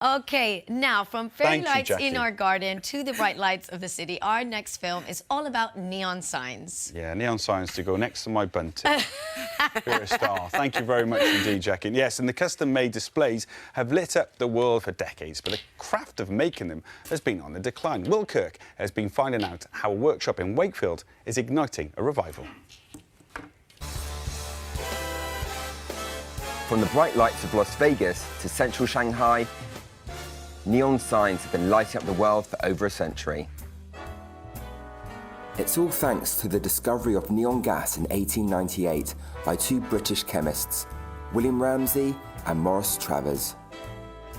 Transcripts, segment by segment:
Okay, now from fairy Thank you, lights in Jackie. our garden to the bright lights of the city, our next film is all about neon signs. Yeah, neon signs to go next to my bunting. You're a star. Thank you very much indeed, Jackie. Yes, and the custom-made displays have lit up the world for decades, but the craft of making them has been on the decline. Will Kirk has been finding out how a workshop in Wakefield is igniting a revival. From the bright lights of Las Vegas to central Shanghai, neon signs have been lighting up the world for over a century. It's all thanks to the discovery of neon gas in 1898 by two British chemists, William Ramsay and Morris Travers.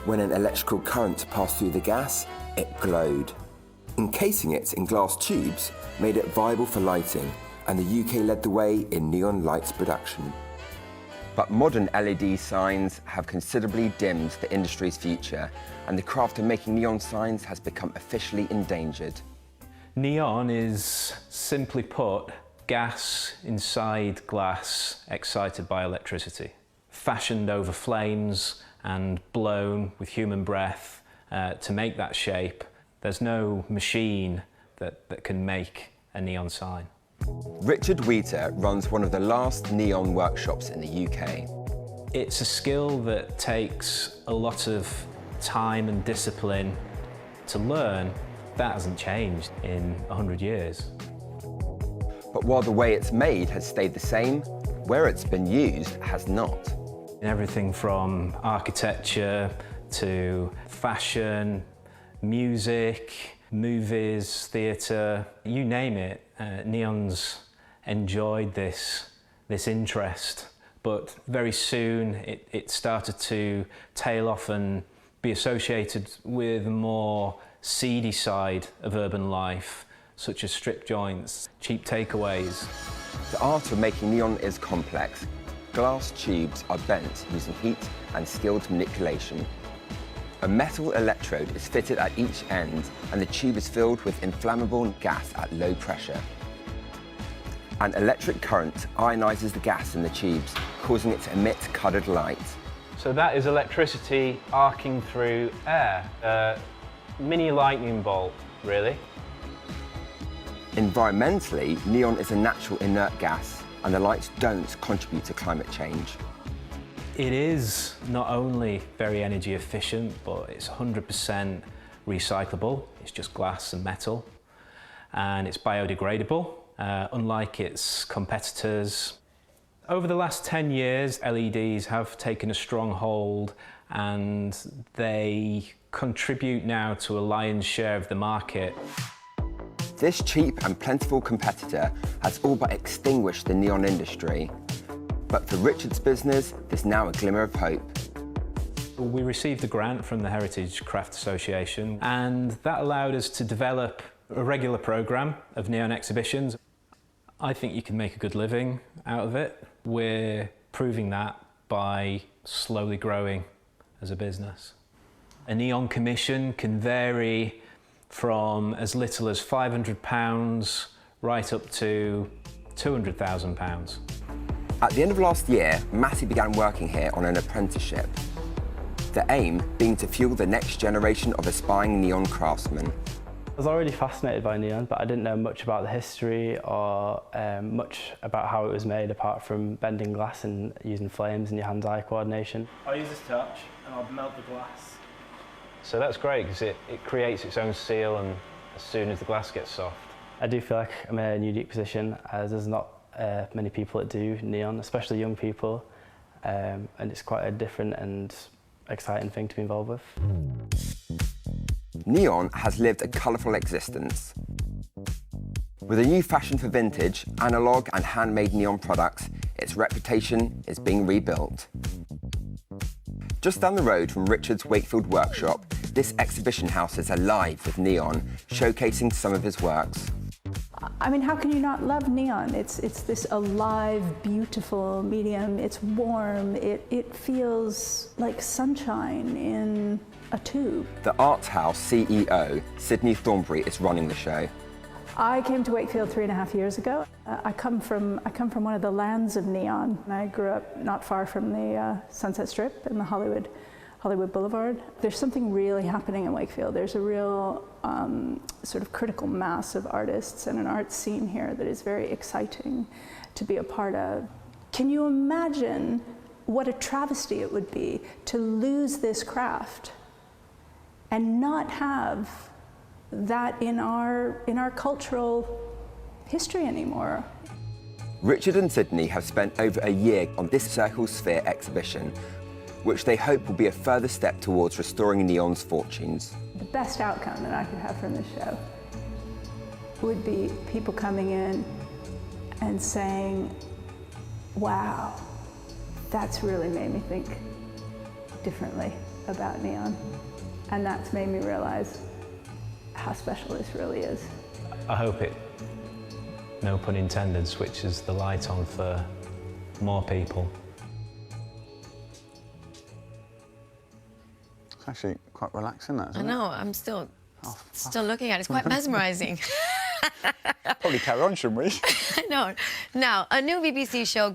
When an electrical current passed through the gas, it glowed. Encasing it in glass tubes made it viable for lighting, and the UK led the way in neon lights production. But modern LED signs have considerably dimmed the industry's future, and the craft of making neon signs has become officially endangered. Neon is, simply put, gas inside glass excited by electricity, fashioned over flames and blown with human breath to make that shape. There's no machine that can make a neon sign. Richard Wheater runs one of the last neon workshops in the UK. It's a skill that takes a lot of time and discipline to learn. That hasn't changed in 100 years. But while the way it's made has stayed the same, where it's been used has not. Everything from architecture to fashion, music, movies, theatre, you name it, neon's enjoyed this interest, but very soon it started to tail off and be associated with a more seedy side of urban life, such as strip joints, cheap takeaways. The art of making neon is complex. Glass tubes are bent using heat and skilled manipulation. A metal electrode is fitted at each end, and the tube is filled with inflammable gas at low pressure. An electric current ionizes the gas in the tubes, causing it to emit coloured light. So that is electricity arcing through air. A mini lightning bolt, really. Environmentally, neon is a natural inert gas, and the lights don't contribute to climate change. It is not only very energy efficient, but it's 100% recyclable. It's just glass and metal, and it's biodegradable, unlike its competitors. Over the last 10 years, LEDs have taken a strong hold, and they contribute now to a lion's share of the market. This cheap and plentiful competitor has all but extinguished the neon industry. But for Richard's business, there's now a glimmer of hope. We received a grant from the Heritage Craft Association, and that allowed us to develop a regular programme of neon exhibitions. I think you can make a good living out of it. We're proving that by slowly growing as a business. A neon commission can vary from as little as £500 right up to £200,000. At the end of last year, Matty began working here on an apprenticeship. The aim being to fuel the next generation of aspiring neon craftsmen. I was already fascinated by neon, but I didn't know much about the history or much about how it was made, apart from bending glass and using flames and your hand-eye coordination. I'll use this touch and I'll melt the glass. So that's great, because it creates its own seal, and as soon as the glass gets soft. I do feel like I'm in a unique position, as there's not many people that do neon, especially young people, and it's quite a different and exciting thing to be involved with. Neon has lived a colourful existence. With a new fashion for vintage, analogue and handmade neon products, its reputation is being rebuilt. Just down the road from Richard's Wakefield workshop, this exhibition house is alive with neon, showcasing some of his works. I mean, how can you not love neon? It's this alive, beautiful medium. It's warm. It feels like sunshine in a tube. The Art House CEO, Sydney Thornbury, is running the show. I came to Wakefield 3.5 years ago. I come from one of the lands of neon. I grew up not far from the Sunset Strip in the Hollywood Hollywood Boulevard. There's something really happening in Wakefield. There's a real sort of critical mass of artists and an art scene here that is very exciting to be a part of. Can you imagine what a travesty it would be to lose this craft and not have that in our cultural history anymore? Richard and Sydney have spent over a year on this Circle Sphere exhibition, which they hope will be a further step towards restoring Neon's fortunes. The best outcome that I could have from this show would be people coming in and saying, wow, that's really made me think differently about Neon. And that's made me realize how special this really is. I hope it, no pun intended, switches the light on for more people. It's actually quite relaxing, that, isn't I know, I'm still looking at it. It's quite mesmerising. it? Probably carry on, shouldn't we? I know. Now, a new BBC show,